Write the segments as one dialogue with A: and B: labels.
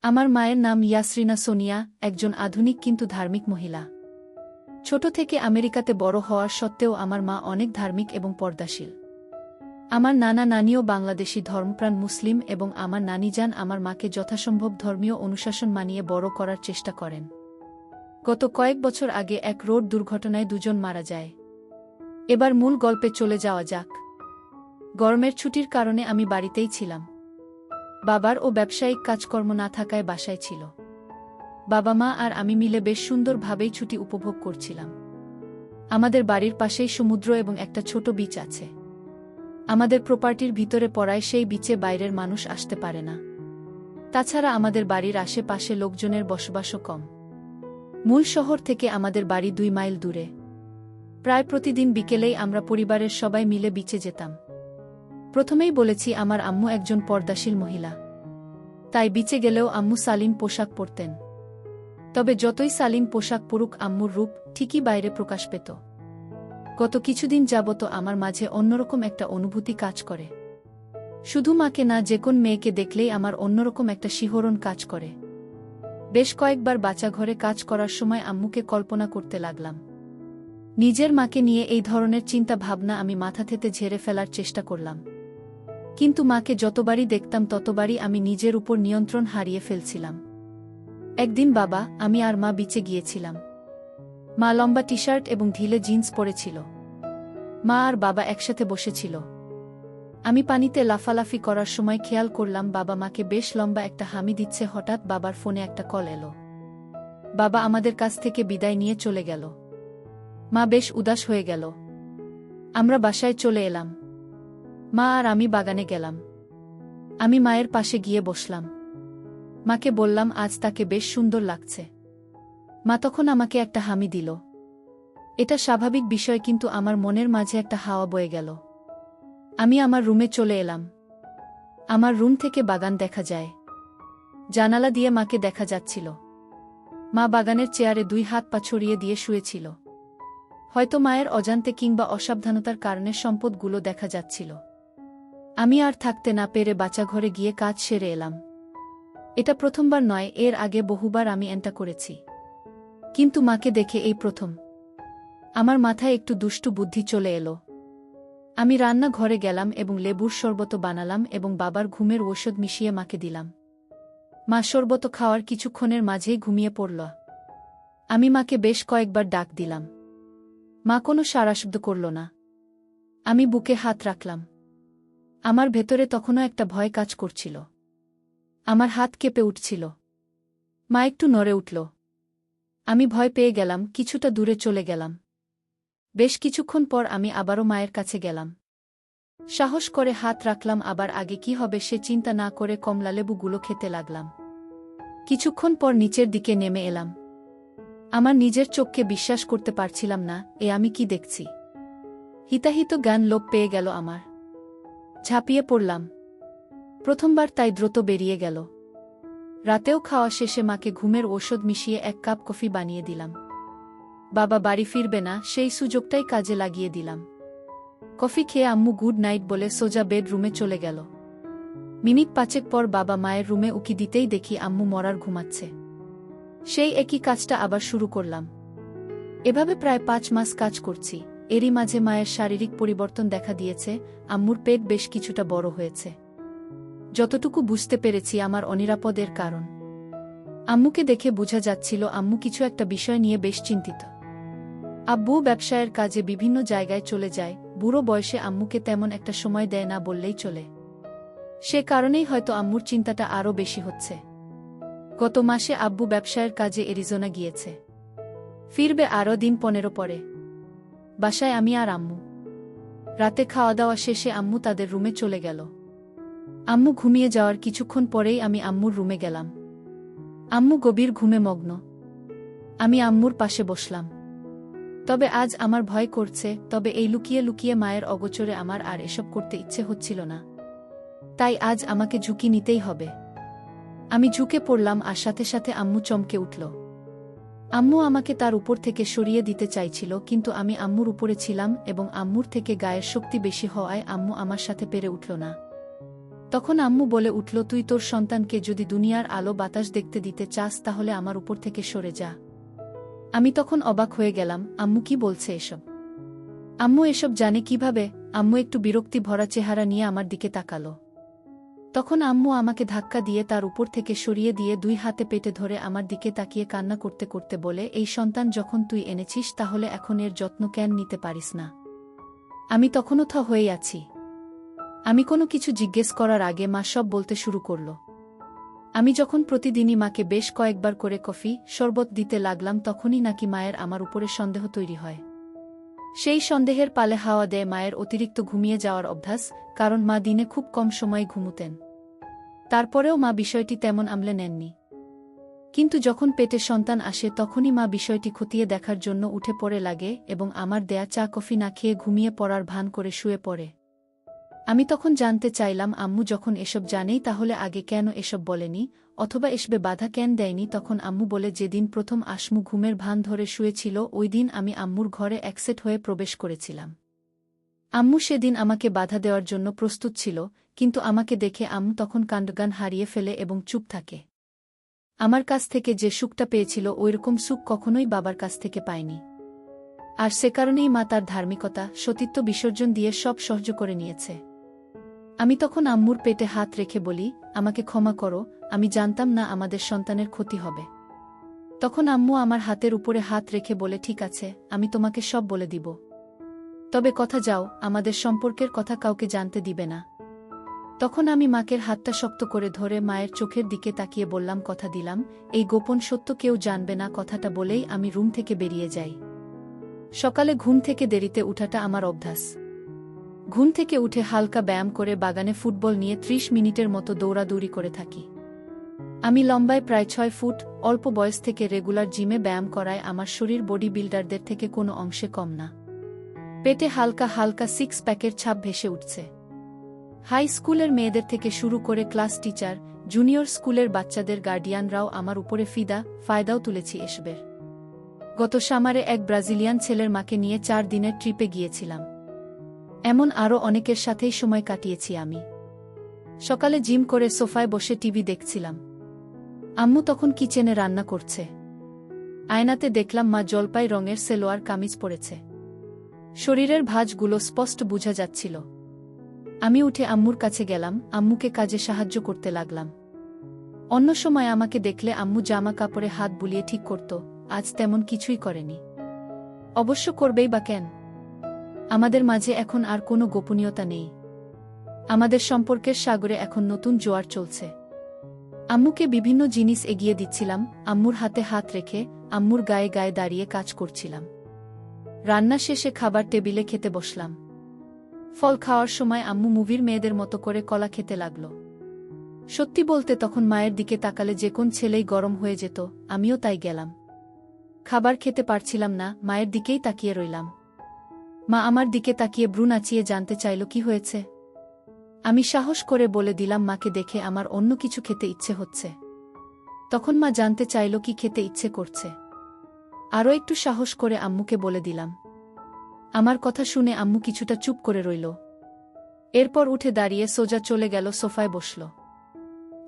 A: আমার মায়ের নাম ইয়াসরিনা সোনিয়া, একজন আধুনিক কিন্তু ধার্মিক মহিলা। ছোট থেকে আমেরিকাতে বড় হওয়ার সত্ত্বেও আমার মা অনেক ধার্মিক এবং পর্দাশীল। আমার নানা নানিও বাংলাদেশি ধর্মপ্রাণ মুসলিম এবং আমার নানিজান আমার মাকে যথাসম্ভব ধর্মীয় অনুশাসন মানিয়ে বড় করার চেষ্টা করেন। গত কয়েক বছর আগে এক রোড দুর্ঘটনায় দুজন মারা যায়। এবার মূল গল্পে চলে যাওয়া যাক। গরমের ছুটির কারণে আমি বাড়িতেই ছিলাম। বাবার ও ব্যবসায়িক কাজকর্ম না থাকায় বাসায় ছিল। বাবা মা আর আমি মিলে বেশ সুন্দরভাবেই ছুটি উপভোগ করছিলাম। আমাদের বাড়ির পাশেই সমুদ্র এবং একটা ছোট বিচ আছে। আমাদের প্রপার্টির ভিতরে পড়ায় সেই বিচে বাইরের মানুষ আসতে পারে না। তাছাড়া আমাদের বাড়ির আশেপাশে লোকজনের বসবাসও কম। মূল শহর থেকে আমাদের বাড়ি 2 মাইল দূরে। প্রায় প্রতিদিন বিকেলেই আমরা পরিবারের সবাই মিলে বিচে যেতাম। প্রথমেই বলেছি, আমার আম্মু একজন পর্দাশীল মহিলা। তাই বিচে গেলেও আম্মু শালীন পোশাক পরতেন। তবে যতই শালীন পোশাক পরুক, আম্মুর রূপ ঠিকই বাইরে প্রকাশ পেত। গত কিছুদিন যাবত আমার মাঝে অন্যরকম একটা অনুভূতি কাজ করে। শুধু মাকে না, যে কোন মেয়েকে দেখলেই আমার অন্যরকম একটা শিহরণ কাজ করে। বেশ কয়েকবার বাচ্চাঘরে কাজ করার সময় আম্মুকে কল্পনা করতে লাগলাম। নিজের মাকে নিয়ে এই ধরনের চিন্তা ভাবনা আমি মাথা থেকে ঝেড়ে ফেলার চেষ্টা করলাম। কিন্তু মাকে যতবারই দেখতাম ততবারই আমি নিজের উপর নিয়ন্ত্রণ হারিয়ে ফেলছিলাম। একদিন বাবা, আমি আর মা বিচে গিয়েছিলাম। মা লম্বা টি-শার্ট এবং ঢিলে জিন্স পরেছিল। মা আর বাবা একসাথে বসেছিল। আমি পানিতে লাফালাফি করার সময় খেয়াল করলাম বাবা মাকে বেশ লম্বা একটা হামি দিচ্ছে। হঠাৎ বাবার ফোনে একটা কল এলো। বাবা আমাদের কাছ থেকে বিদায় নিয়ে চলে গেল। মা বেশ উদাস হয়ে গেল। আমরা বাসায় চলে এলাম। মা আর আমি বাগানে গেলাম। আমি মায়ের পাশে গিয়ে বসলাম। মাকে বললাম, আজ তাকে বেশ সুন্দর লাগছে। মা তখন আমাকে একটা হামি দিল। এটা স্বাভাবিক বিষয়, কিন্তু আমার মনের মাঝে একটা হাওয়া বয়ে গেল। আমি আমার রুমে চলে এলাম। আমার রুম থেকে বাগান দেখা যায়। জানালা দিয়ে মাকে দেখা যাচ্ছিল। মা বাগানের চেয়ারে 2 হাত পা ছড়িয়ে দিয়ে শুয়েছিল। হয়তো মায়ের অজান্তে কিংবা অসাবধানতার কারণে সম্পদগুলো দেখা যাচ্ছিল। আমি আর থাকতে না পেরে বাচ্চাঘরে গিয়ে কাজ সেরে এলাম। এটা প্রথমবার নয়, এর আগে বহুবার আমি এমনটা করেছি। কিন্তু মাকে দেখে এই প্রথম। আমার মাথায় একটু দুষ্টু বুদ্ধি চলে এলো। আমি রান্না ঘরে গেলাম এবং লেবুর শরবত বানালাম এবং বাবার ঘুমের ঔষধ মিশিয়ে মাকে দিলাম। মা শরবত খাওয়ার কিছুক্ষণের মাঝেই ঘুমিয়ে পড়ল। আমি মাকে বেশ কয়েকবার ডাক দিলাম। মা কোনো সাড়াশব্দ করল না। আমি বুকে হাত রাখলাম। আমার ভেতরে তখনও একটা ভয় কাজ করছিল। আমার হাত কেঁপে উঠছিল। মা একটু নড়ে উঠল। আমি ভয় পেয়ে গেলাম, কিছুটা দূরে চলে গেলাম। বেশ কিছুক্ষণ পর আমি আবারও মায়ের কাছে গেলাম। সাহস করে হাত রাখলাম। আবার আগে কি হবে সে চিন্তা না করে কমলালেবুগুলো খেতে লাগলাম। কিছুক্ষণ পর নিচের দিকে নেমে এলাম। আমার নিজের চোখকে বিশ্বাস করতে পারছিলাম না। আমি কি দেখছি? হিতাহিত জ্ঞান লোপ পেয়ে গেল আমার। ঝাঁপিয়ে পড়লাম। প্রথমবার তাই দ্রুত বেরিয়ে গেল। রাতেও খাওয়া শেষে মাকে ঘুমের ঔষধ মিশিয়ে 1 কাপ কফি বানিয়ে দিলাম। বাবা বাড়ি ফিরবে না, সেই সুযোগটাই কাজে লাগিয়ে দিলাম। কফি খেয়ে আম্মু গুড নাইট বলে সোজা বেডরুমে চলে গেল। মিনিট 5 পর বাবা মায়ের রুমে উকি দিতেই দেখি আম্মু মরার ঘুমাচ্ছে। সেই একই কাজটা আবার শুরু করলাম। এভাবে প্রায় 5 মাস কাজ করছি। এরই মাঝে মায়ের শারীরিক পরিবর্তন দেখা দিয়েছে। আম্মুর পেট বেশ কিছুটা বড় হয়েছে। যতটুকু বুঝতে পেরেছি আমার অনিরাপদের কারণ। আম্মুকে দেখে বোঝা যাচ্ছিল আম্মু কিছু একটা বিষয় নিয়ে বেশ চিন্তিত। আব্বু ব্যবসায়ের কাজে বিভিন্ন জায়গায় চলে যায়। বুড়ো বয়সে আম্মুকে তেমন একটা সময় দেয় না বললেই চলে। সে কারণেই হয়তো আম্মুর চিন্তাটা আরও বেশি হচ্ছে। গত মাসে আব্বু ব্যবসায়ের কাজে অ্যারিজোনা গিয়েছে। ফিরবে আরও দিন 15 পরে। বাসায় আমি আর আম্মু। রাতে খাওয়া দাওয়া শেষে আম্মু তাদের রুমে চলে গেল। আম্মু ঘুমিয়ে যাওয়ার কিছুক্ষণ পরেই আমি আম্মুর রুমে গেলাম। আম্মু গভীর ঘুমে মগ্ন। আমি আম্মুর পাশে বসলাম। তবে আজ আমার ভয় করছে। তবে এই লুকিয়ে লুকিয়ে মায়ের অগোচরে আমার আর এসব করতে ইচ্ছে হচ্ছিল না। তাই আজ আমাকে ঝুঁকি নিতেই হবে। আমি ঝুঁকে পড়লাম আর সাথে সাথে আম্মু চমকে উঠল। আম্মু আমাকে তার উপর থেকে সরিয়ে দিতে চাইছিল, কিন্তু আমি আম্মুর উপরে ছিলাম এবং আম্মুর থেকে গায়ের শক্তি বেশি হওয়ায় আম্মু আমার সাথে পেরে উঠল না। তখন আম্মু বলে উঠল, তুই তোর সন্তানকে যদি দুনিয়ার আলো বাতাস দেখতে দিতে চাস তাহলে আমার উপর থেকে সরে যা। আমি তখন অবাক হয়ে গেলাম, আম্মু কি বলছে এসব? আম্মু এসব জানে কিভাবে? আম্মু একটু বিরক্তি ভরা চেহারা নিয়ে আমার দিকে তাকালো। তখন আম্মু আমাকে ধাক্কা দিয়ে তার উপর থেকে সরিয়ে দিয়ে 2 হাতে পেটে ধরে আমার দিকে তাকিয়ে কান্না করতে করতে বলে, এই সন্তান যখন তুই এনেছিস তাহলে এখন এর যত্ন কেন নিতে পারিস না? আমি তখনও থ হয়েই আছি। আমি কোনো কিছু জিজ্ঞেস করার আগে মা সব বলতে শুরু করল। আমি যখন প্রতিদিনই মাকে বেশ কয়েকবার করে কফি, শরবত দিতে লাগলাম তখনই নাকি মায়ের আমার উপরে সন্দেহ তৈরি হয়। সেই সন্দেহের পালে হাওয়া দেয় মায়ের অতিরিক্ত ঘুমিয়ে যাওয়ার অভ্যাস, কারণ মা দিনে খুব কম সময় ঘুমুতেন। তারপরেও মা বিষয়টি তেমন আমলে নেননি। কিন্তু যখন পেটে সন্তান আসে তখনই মা বিষয়টি খতিয়ে দেখার জন্য উঠে পড়ে লাগে এবং আমার দেয়া চা কফি না খেয়ে ঘুমিয়ে পড়ার ভান করে শুয়ে পড়ে। আমি তখন জানতে চাইলাম, আম্মু যখন এসব জানেই তাহলে আগে কেন এসব বলেনি, অথবা এসবে বাধা কেন দেয়নি? তখন আম্মু বলে, যেদিন প্রথম আসমু ঘুমের ভান ধরে শুয়েছিল ওই দিন আমি আম্মুর ঘরে একসেট হয়ে প্রবেশ করেছিলাম। আম্মু সেদিন আমাকে বাধা দেওয়ার জন্য প্রস্তুত ছিল, কিন্তু আমাকে দেখে আম্মু তখন কাণ্ডজ্ঞান হারিয়ে ফেলে এবং চুপ থাকে। আমার কাছ থেকে যে সুখটা পেয়েছিল ওইরকম সুখ কখনোই বাবার কাছ থেকে পায়নি। আর সে কারণেই মা তার ধার্মিকতা, সতীত্ব বিসর্জন দিয়ে সব সহ্য করে নিয়েছে। আমি তখন আম্মুর পেটে হাত রেখে বলি, আমাকে ক্ষমা করো, আমি জানতাম না আমাদের সন্তানের ক্ষতি হবে। তখন আম্মু আমার হাতের উপরে হাত রেখে বলে, ঠিক আছে, আমি তোমাকে সব বলে দিব। তবে কথা যাও, আমাদের সম্পর্কের কথা কাউকে জানতে দিবে না। তখন আমি মাকের হাতটা শক্ত করে ধরে মায়ের চোখের দিকে তাকিয়ে বললাম, কথা দিলাম, এই গোপন সত্য কেউ জানবে না। কথাটা বলেই আমি রুম থেকে বেরিয়ে যাই। সকালে ঘুম থেকে দেরিতে উঠাটা আমার অভ্যাস। ঘুম থেকে উঠে হালকা ব্যায়াম করে বাগানে ফুটবল নিয়ে 30 মিনিটের মতো দৌড়াদৌড়ি করে থাকি। আমি লম্বায় প্রায় 6 ফুট, অল্প বয়স থেকে রেগুলার জিমে ব্যায়াম করায় আমার শরীর বডি বিল্ডারদের থেকে কোনো অংশে কম না। পেটে হালকা হালকা 6 প্যাকের ছাপ ভেসে উঠছে। হাই স্কুলের মেয়েদের থেকে শুরু করে ক্লাস টিচার, জুনিয়র স্কুলের বাচ্চাদের গার্ডিয়ানরাও আমার উপরে ফায়দাও তুলেছি এসবের। গত সামারে এক ব্রাজিলিয়ান ছেলের মাকে নিয়ে 4 দিনের ট্রিপে গিয়েছিলাম। এমন আরও অনেকের সাথেই সময় কাটিয়েছি আমি। সকালে জিম করে সোফায় বসে টিভি দেখছিলাম। আম্মু তখন কিচেনে রান্না করছে। আয়নাতে দেখলাম মা জলপাই রঙের সেলোয়ার কামিজ পরেছে। শরীরের ভাঁজগুলো স্পষ্ট বোঝা যাচ্ছিল। আমি উঠে আম্মুর কাছে গেলাম, আম্মুকে কাজে সাহায্য করতে লাগলাম। অন্য সময় আমাকে দেখলে আম্মু জামা কাপড়ে হাত বুলিয়ে ঠিক করত, আজ তেমন কিছুই করেনি। অবশ্য করবেই বা কেন? আমাদের মাঝে এখন আর কোনো গোপনীয়তা নেই। আমাদের সম্পর্কের সাগরে এখন নতুন জোয়ার চলছে। আম্মুকে বিভিন্ন জিনিস এগিয়ে দিচ্ছিলাম, আম্মুর হাতে হাত রেখে, আম্মুর গায়ে গায়ে দাঁড়িয়ে কাজ করছিলাম। রান্না শেষে খাবার টেবিলে খেতে বসলাম। ফল খাওয়ার সময় আম্মু মুভির মেয়েদের মতো করে কলা খেতে লাগল। সত্যি বলতে তখন মায়ের দিকে তাকালে যে কোন ছেলেই গরম হয়ে যেত, আমিও তাই গেলাম। খাবার খেতে পারছিলাম না, মায়ের দিকেই তাকিয়ে রইলাম। মা আমার দিকে তাকিয়ে ভ্রু নাচিয়ে জানতে চাইল কি হয়েছে। আমি সাহস করে বলে দিলাম, মাকে দেখে আমার অন্য কিছু খেতে ইচ্ছে হচ্ছে। তখন মা জানতে চাইল কি খেতে ইচ্ছে করছে। আরও একটু সাহস করে আম্মুকে বলে দিলাম। আমার কথা শুনে আম্মু কিছুটা চুপ করে রইল। এরপর উঠে দাঁড়িয়ে সোজা চলে গেল সোফায় বসল।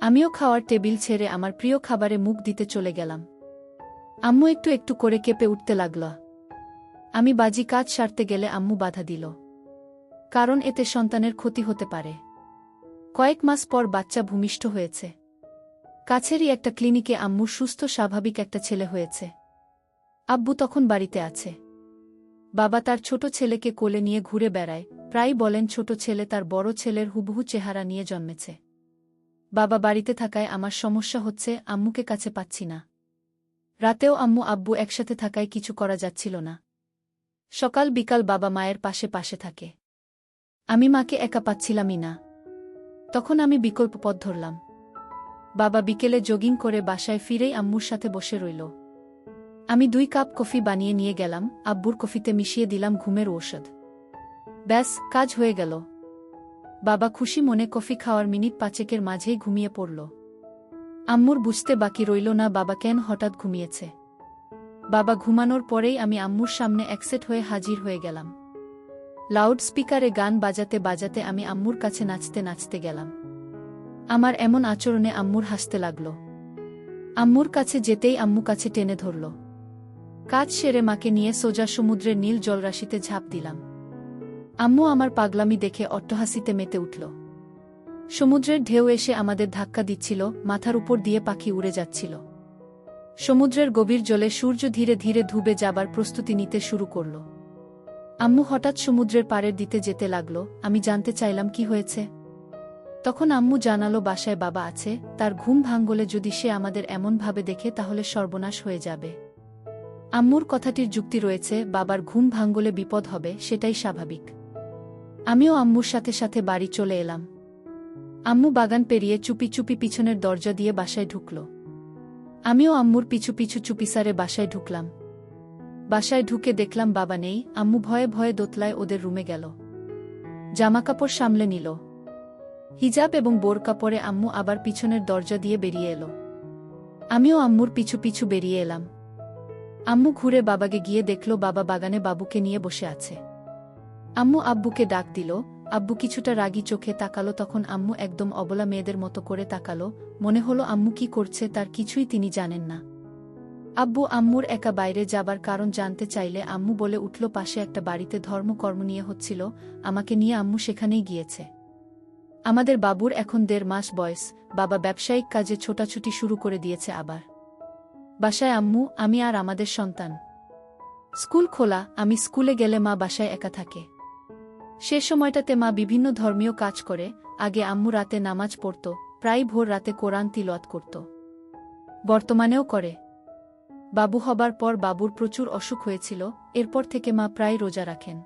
A: আমিও খাওয়ার টেবিল ছেড়ে আমার প্রিয় খাবারে মুখ দিতে চলে গেলাম। আম্মু একটু একটু করে কেঁপে উঠতে লাগল। আমি বাজি কাজ সারতে গেলে আম্মু বাধা দিল, কারণ এতে সন্তানের ক্ষতি হতে পারে। কয়েক মাস পর বাচ্চা ভূমিষ্ঠ হয়েছে। কাছেরই একটা ক্লিনিকে আম্মুর সুস্থ স্বাভাবিক একটা ছেলে হয়েছে। আব্বু তখন বাড়িতে আছে। বাবা তার ছোট ছেলেকে কোলে নিয়ে ঘুরে বেড়ায়, প্রায়ই বলেন ছোট ছেলে তার বড় ছেলের হুবহু চেহারা নিয়ে জন্মেছে। বাবা বাড়িতে থাকায় আমার সমস্যা হচ্ছে, আম্মুকে কাছে পাচ্ছি না। রাতেও আম্মু আব্বু একসাথে থাকায় কিছু করা যাচ্ছিল না। সকাল বিকাল বাবা মায়ের পাশে পাশে থাকে। আমি মাকে একা পাচ্ছিলামই না। তখন আমি বিকল্প পথ ধরলাম। বাবা বিকেলে জগিং করে বাসায় ফিরেই আম্মুর সাথে বসে রইল। আমি 2 কাপ কফি বানিয়ে নিয়ে গেলাম, আব্বুর কফিতে মিশিয়ে দিলাম ঘুমের ঔষধ। ব্যাস, কাজ হয়ে গেল। বাবা খুশি মনে কফি খাওয়ার মিনিট 5 মাঝেই ঘুমিয়ে পড়ল। আম্মুর বুঝতে বাকি রইল না বাবা কেন হঠাৎ ঘুমিয়েছে। বাবা ঘুমানোর পরেই আমি আম্মুর সামনে একসেট হয়ে হাজির হয়ে গেলাম। লাউড স্পিকারে গান বাজাতে বাজাতে আমি আম্মুর কাছে নাচতে নাচতে গেলাম। আমার এমন আচরণে আম্মুর হাসতে লাগল। আম্মুর কাছে যেতেই আম্মু কাছে টেনে ধরল। কাজ সেরে মাকে নিয়ে সোজা সমুদ্রের নীল জলরাশিতে ঝাঁপ দিলাম। আম্মু আমার পাগলামি দেখে অট্টহাসিতে মেতে উঠল। সমুদ্রের ঢেউ এসে আমাদের ধাক্কা দিচ্ছিল, মাথার উপর দিয়ে পাখি উড়ে যাচ্ছিল। সমুদ্রের গভীর জলে সূর্য ধীরে ধীরে ডুবে যাবার প্রস্তুতি নিতে শুরু করল। আম্মু হঠাৎ সমুদ্রের পাড়ের দিতে যেতে লাগল। আমি জানতে চাইলাম কি হয়েছে। তখন আম্মু জানালো বাসায় বাবা আছে, তার ঘুম ভাঙলে যদি সে আমাদের এমনভাবে দেখে তাহলে সর্বনাশ হয়ে যাবে। আম্মুর কথাটির যুক্তি রয়েছে, বাবার ঘুম ভাঙলে বিপদ হবে, সেটাই স্বাভাবিক। আমিও আম্মুর সাথে সাথে বাড়ি চলে এলাম। আম্মু বাগান পেরিয়ে চুপি চুপি পিছনের দরজা দিয়ে বাসায় ঢুকল। আমিও আম্মুর পিছু পিছু চুপিসারে বাসায় ঢুকলাম। বাসায় ঢুকে দেখলাম বাবা নেই। আম্মু ভয়ে ভয়ে দোতলায় ওদের রুমে গেল। জামাকাপড় সামলে নিল। হিজাব এবং বোরকা পরে আম্মু আবার পিছনের দরজা দিয়ে বেরিয়ে এলো। আমিও আম্মুর পিছু পিছু বেরিয়ে এলাম। আম্মু ঘুরে বাবাকে গিয়ে দেখল বাবা বাগানে বাবুকে নিয়ে বসে আছে। আম্মু আব্বুকে ডাক দিল। আব্বু কিছুটা রাগী চোখে তাকালো। তখন আম্মু একদম অবলা মেয়েদের মতো করে তাকালো। মনে হলো আম্মু কি করছে তার কিছুই তিনি জানেন না। আব্বু আম্মুর একা বাইরে যাবার কারণ জানতে চাইলে আম্মু বলে উঠল পাশে একটা বাড়িতে ধর্মকর্ম নিয়ে হচ্ছিল, আমাকে নিয়ে আম্মু সেখানেই গিয়েছে। আমাদের বাবুর এখন 1.5 মাস বয়স। বাবা ব্যবসায়িক কাজে ছোটাছুটি শুরু করে দিয়েছে আবার। বাসায় আম্মু, আমি আর আমাদের সন্তান। স্কুল খোলা, আমি স্কুলে গেলে মা বাসায় একা থাকে। সে সময়টাতে মা বিভিন্ন ধর্মীয় কাজ করে। আগে আম্মু রাতে নামাজ পড়ত, প্রায় ভোর রাতে কোরআন তিলাওয়াত করত। বর্তমানেও করে। বাবু হবার পর বাবুর প্রচুর অসুখ হয়েছিল, এরপর থেকে মা প্রায় রোজা রাখেন।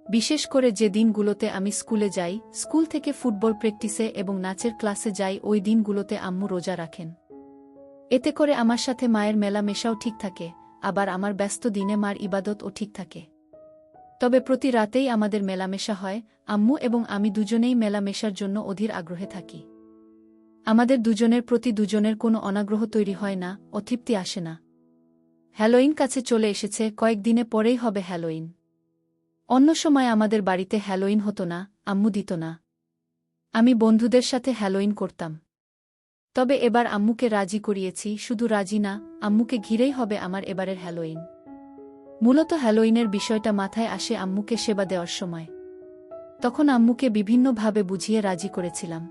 A: বিশেষ করে যে দিনগুলোতে আমি স্কুলে যাই, স্কুল থেকে ফুটবল প্র্যাকটিসে এবং নাচের ক্লাসে যাই, ওই দিনগুলোতে আম্মু রোজা রাখেন। এতে করে আমার সাথে মায়ের মেলামেশাও ঠিক থাকে, আবার আমার ব্যস্ত দিনে মার ইবাদতও ঠিক থাকে। তবে প্রতি রাতেই আমাদের মেলামেশা হয়। আম্মু এবং আমি দুজনেই মেলামেশার জন্য অধীর আগ্রহে থাকি। আমাদের দুজনের প্রতি দুজনের কোনো অনাগ্রহ তৈরি হয় না, অতৃপ্তি আসে না। হ্যালোইন কাছে চলে এসেছে, কয়েকদিনে পরেই হবে হ্যালোইন। অন্য সময় আমাদের বাড়িতে হ্যালোইন হতো না, আম্মু দিত না। আমি বন্ধুদের সাথে হ্যালোইন করতাম। তবে এবার আম্মুকে রাজি করিয়েছি। শুধু রাজি না, আম্মুকে ঘিরেই হবে আমার এবারের হ্যালোইন। মূলত হ্যালোইনের বিষয়টা মাথায় আসে আম্মুকে সেবা দেওয়ার সময়। তখন আম্মুকে বিভিন্নভাবে বুঝিয়ে রাজি করেছিলাম।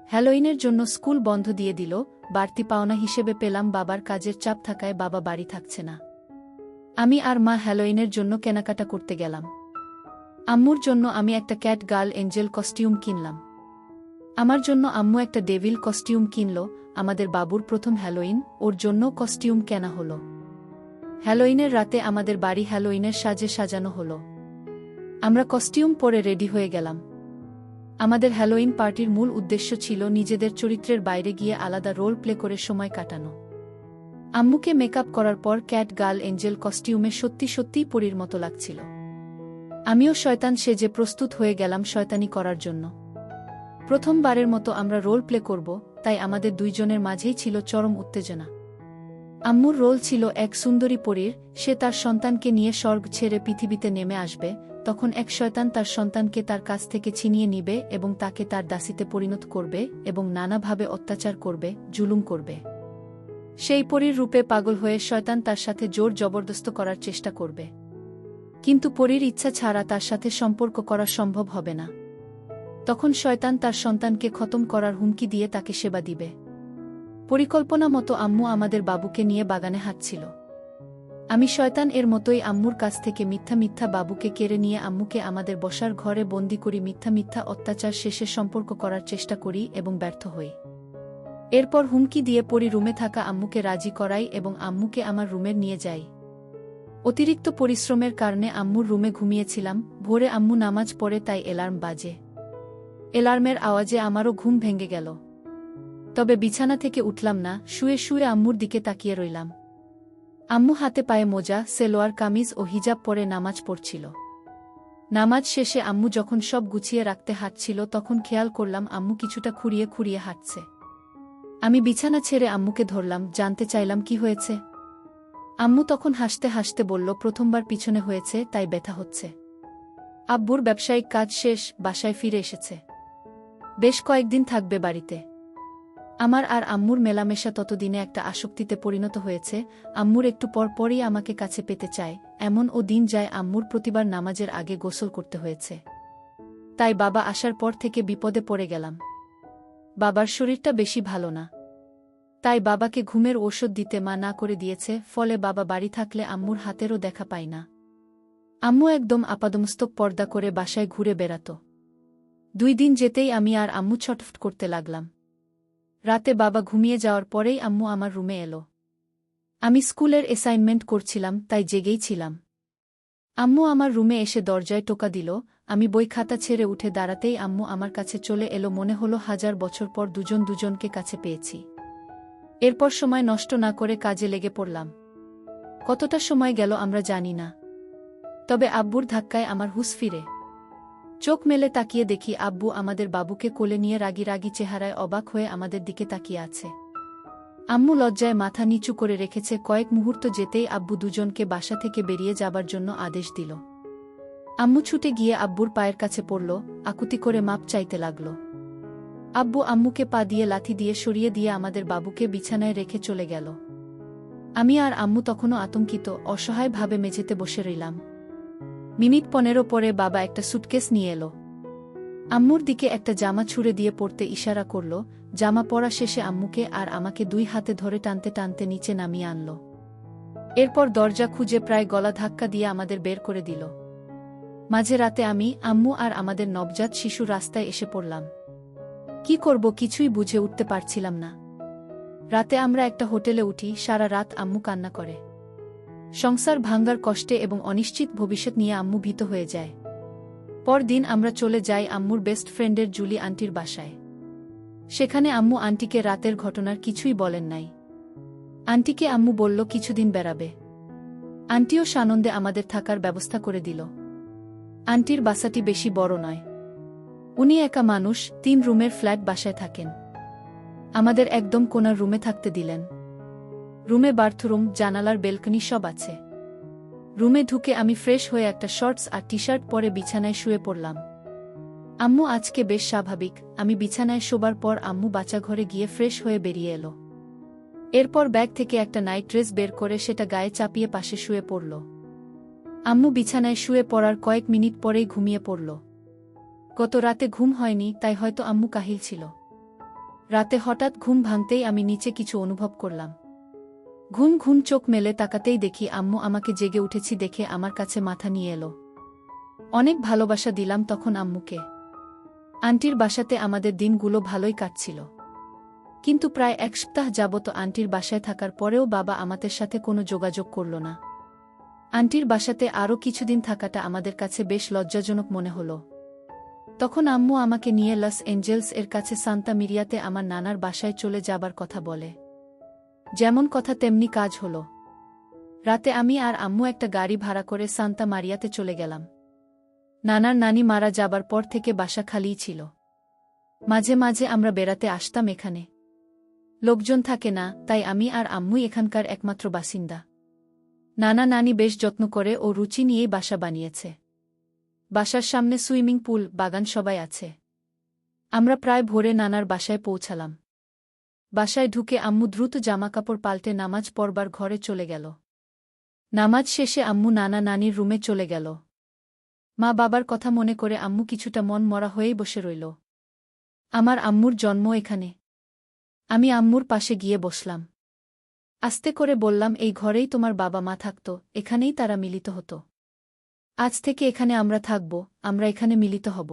A: হ্যালোইনের জন্য স্কুল বন্ধ দিয়ে দিল। বাড়তি পাওনা হিসেবে পেলাম বাবার কাজের চাপ থাকায় বাবা বাড়ি থাকছে না। আমি আর মা হ্যালোইনের জন্য কেনাকাটা করতে গেলাম। আম্মুর জন্য আমি একটা ক্যাট গার্ল এঞ্জেল কস্টিউম কিনলাম। আমার জন্য আম্মু একটা ডেভিল কস্টিউম কিনল। আমাদের বাবুর প্রথম হ্যালোইন, ওর জন্য কস্টিউম কেনা হলো। হ্যালোইনের রাতে আমাদের বাড়ি হ্যালোইনের সাজে সাজানো হলো। আমরা কস্টিউম পরে রেডি হয়ে গেলাম। আমাদের হ্যালোইন পার্টির মূল উদ্দেশ্য ছিল নিজেদের চরিত্রের বাইরে গিয়ে আলাদা রোল প্লে করে সময় কাটানো। আম্মুকে মেকআপ করার পর ক্যাট গার্ল এঞ্জেল কস্টিউমে সত্যি সত্যিই পরীর মতো লাগছিল। আমিও শয়তান সেজে প্রস্তুত হয়ে গেলাম শয়তানি করার জন্য। প্রথমবারের মতো আমরা রোল প্লে করব, তাই আমাদের দুইজনের মাঝেই ছিল চরম উত্তেজনা। আম্মুর রোল ছিল এক সুন্দরী পরীর। সে তার সন্তানকে নিয়ে স্বর্গ ছেড়ে পৃথিবীতে নেমে আসবে। তখন এক শয়তান তার সন্তানকে তার কাছ থেকে ছিনিয়ে নিবে এবং তাকে তার দাসীতে পরিণত করবে এবং নানাভাবে অত্যাচার করবে, জুলুম করবে। সেই পরীর রূপে পাগল হয়ে শয়তান তার সাথে জোর জবরদস্ত করার চেষ্টা করবে। কিন্তু পরীর ইচ্ছা ছাড়া তার সাথে সম্পর্ক করা সম্ভব হবে না। তখন শয়তান তার সন্তানকে খতম করার হুমকি দিয়ে তাকে সেবা দিবে। পরিকল্পনা মতো আম্মু আমাদের বাবুকে নিয়ে বাগানে হাঁটছিল। আমি শয়তান এর মতোই আম্মুর কাছ থেকে মিথ্যা মিথ্যা বাবুকে কেড়ে নিয়ে আম্মুকে আমাদের বসার ঘরে বন্দি করি। মিথ্যা মিথ্যা অত্যাচার শেষে সম্পর্ক করার চেষ্টা করি এবং ব্যর্থ হই। এরপর হুমকি দিয়ে পরি রুমে থাকা আম্মুকে রাজি করাই এবং আম্মুকে আমার রুমে নিয়ে যাই। অতিরিক্ত পরিশ্রমের কারণে আম্মুর রুমে ঘুমিয়েছিলাম। ভোরে আম্মু নামাজ পড়ে, তাই অ্যালার্ম বাজে। অ্যালার্মের আওয়াজে আমারও ঘুম ভেঙে গেল। তবে বিছানা থেকে উঠলাম না, শুয়ে শুয়ে আম্মুর দিকে তাকিয়ে রইলাম। আম্মু হাতে পায়ে মোজা, সেলোয়ার কামিজ ও হিজাব পরে নামাজ পড়ছিল। নামাজ শেষে আম্মু যখন সব গুছিয়ে রাখতে হাঁটছিল, তখন খেয়াল করলাম আম্মু কিছুটা খুঁড়িয়ে খুঁড়িয়ে হাঁটছে। আমি বিছানা ছেড়ে আম্মুকে ধরলাম, জানতে চাইলাম কি হয়েছে। আম্মু তখন হাসতে হাসতে বলল, প্রথমবার পিছনে হয়েছে, তাই ব্যথা হচ্ছে। আব্বুর ব্যবসায়িক কাজ শেষ, বাসায় ফিরে এসেছে। বেশ কয়েকদিন থাকবে বাড়িতে। আমার আর আম্মুর মেলামেশা ততদিনে একটা আসক্তিতে পরিণত হয়েছে। আম্মুর একটু পর পরই আমাকে কাছে পেতে চায়, এমন ও দিন যায় আম্মুর প্রতিবার নামাজের আগে গোসল করতে হয়েছে। তাই বাবা আসার পর থেকে বিপদে পড়ে গেলাম। বাবার শরীরটা বেশি ভালো না, তাই বাবাকে ঘুমের ঔষধ দিতে মা না করে দিয়েছে, ফলে বাবা বাড়ি থাকলে আম্মুর হাতেরও দেখা পাই না। আম্মু একদম আপাদমস্তক পর্দা করে বাসায় ঘুরে বেড়াত। 2 দিন যেতেই আমি আর আম্মু ছটফট করতে লাগলাম। রাতে বাবা ঘুমিয়ে যাওয়ার পরেই আম্মু আমার রুমে এলো। আমি স্কুলের অ্যাসাইনমেন্ট করছিলাম, তাই জেগেই ছিলাম। আম্মু আমার রুমে এসে দরজায় টোকা দিল। আমি বই খাতা ছেড়ে উঠে দাঁড়াতেই আম্মু আমার কাছে চলে এলো। মনে হলো 1000 বছর পর দুজন দুজনকে কাছে পেয়েছি। এরপর সময় নষ্ট না করে কাজে লেগে পড়লাম। কতটা সময় গেল আমরা জানি না, তবে আব্বুর ধাক্কায় আমার হুঁশ ফিরে। চোখ মেলে তাকিয়ে দেখি আব্বু আমাদের বাবুকে কোলে নিয়ে রাগী রাগী চেহারায় অবাক হয়ে আমাদের দিকে তাকিয়ে আছে। আম্মু লজ্জায় মাথা নিচু করে রেখেছে। কয়েক মুহূর্ত যেতেই আব্বু দুজনকে বাসা থেকে বেরিয়ে যাবার জন্য আদেশ দিল। আম্মু ছুটে গিয়ে আব্বুর পায়ের কাছে পড়ল, আকুতি করে মাপ চাইতে লাগল। আব্বু আম্মুকে পা দিয়ে লাথি দিয়ে সরিয়ে দিয়ে আমাদের বাবুকে বিছানায় রেখে চলে গেল। আমি আর আম্মু তখনও আতঙ্কিত, অসহায়ভাবে মেঝেতে বসে রইলাম। মিনিট 15 পরে বাবা একটা সুটকেস নিয়ে এলো। আম্মুর দিকে একটা জামা ছুঁড়ে দিয়ে পড়তে ইশারা করল। জামা পরা শেষে আম্মুকে আর আমাকে 2 হাতে ধরে টানতে টানতে নিচে নামিয়ে আনল। এরপর দরজা খুঁজে প্রায় গলা ধাক্কা দিয়ে আমাদের বের করে দিল। মাঝে রাতে আমি, আম্মু আর আমাদের নবজাত শিশু রাস্তায় এসে পড়লাম। কি করব কিছুই বুঝে উঠতে পারছিলাম না। রাতে আমরা একটা হোটেলে উঠি। সারা রাত আম্মু কান্না করে। সংসার ভাঙ্গার কষ্টে এবং অনিশ্চিত ভবিষ্যৎ নিয়ে আম্মু ভীত হয়ে যায়। পরদিন আমরা চলে যাই আম্মুর বেস্ট ফ্রেন্ডের জুলি আন্টির বাসায়। সেখানে আম্মু আন্টিকে রাতের ঘটনার কিছুই বলেন নাই। আন্টিকে আম্মু বলল কিছুদিন বেড়াবে। আন্টিও সানন্দে আমাদের থাকার ব্যবস্থা করে দিল। আন্টির বাসাটি বেশি বড় নয়। উনি একা মানুষ, 3 রুমের ফ্ল্যাট বাসায় থাকেন। আমাদের একদম কোণার রুমে থাকতে দিলেন। রুমে বাথরুম, জানালার বেলকনি সব আছে। রুমে ঢুকে আমি ফ্রেশ হয়ে একটা শর্টস আর টি-শার্ট পরে বিছানায় শুয়ে পড়লাম। আম্মু আজকে বেশ স্বাভাবিক। আমি বিছানায় শোবার পর আম্মু বাচ্চাঘরে গিয়ে ফ্রেশ হয়ে বেরিয়ে এলো। এরপর ব্যাগ থেকে একটা নাইট ড্রেস বের করে সেটা গায়ে চাপিয়ে পাশে শুয়ে পড়ল। আম্মু বিছানায় শুয়ে পড়ার কয়েক মিনিট পরেই ঘুমিয়ে পড়ল। গত রাতে ঘুম হয়নি, তাই হয়তো আম্মু কাহিল ছিল। রাতে হঠাৎ ঘুম ভাঙতেই আমি নিচে কিছু অনুভব করলাম। ঘুম ঘুম চোখ মেলে তাকাতেই দেখি আম্মু আমাকে জেগে উঠেছি দেখে আমার কাছে মাথা নিয়ে এলো। অনেক ভালোবাসা দিলাম তখন আম্মুকে। আন্টির বাসাতে আমাদের দিনগুলো ভালোই কাটছিল। কিন্তু প্রায় 1 সপ্তাহ যাবত আন্টির বাসায় থাকার পরেও বাবা আমাদের সাথে কোনো যোগাযোগ করল না। আন্টির বাসাতে আরও কিছুদিন থাকাটা আমাদের কাছে বেশ লজ্জাজনক মনে হলো। তখন আম্মু আমাকে নিয়ে লস এঞ্জেলস এর কাছে সান্তা মিরিয়াতে আমার নানার বাসায় চলে যাবার কথা বলে। যেমন কথা তেমনি কাজ হলো। রাতে আমি আর আম্মু একটা গাড়ি ভাড়া করে সান্তা মারিয়াতে চলে গেলাম। নানার নানি মারা যাবার পর থেকে বাসা খালিই ছিল। মাঝে মাঝে আমরা বেড়াতে আসতাম এখানে। লোকজন থাকে না, তাই আমি আর আম্মুই এখানকার একমাত্র বাসিন্দা। নানা নানি বেশ যত্ন করে ও রুচি নিয়েই বাসা বানিয়েছে। বাসার সামনে সুইমিং পুল, বাগান সবাই আছে। আমরা প্রায় ভোরে নানার বাসায় পৌঁছালাম। বাসায় ঢুকে আম্মু দ্রুত জামাকাপড় পাল্টে নামাজ পড়বার ঘরে চলে গেল। নামাজ শেষে আম্মু নানা নানির রুমে চলে গেল। মা বাবার কথা মনে করে আম্মু কিছুটা মন মরা হয়েই বসে রইল। আমার আম্মুর জন্ম এখানে। আমি আম্মুর পাশে গিয়ে বসলাম। আস্তে করে বললাম, এই ঘরেই তোমার বাবা মা থাকত, এখানেই তারা মিলিত হতো। আজ থেকে এখানে আমরা থাকব, আমরা এখানে মিলিত হব।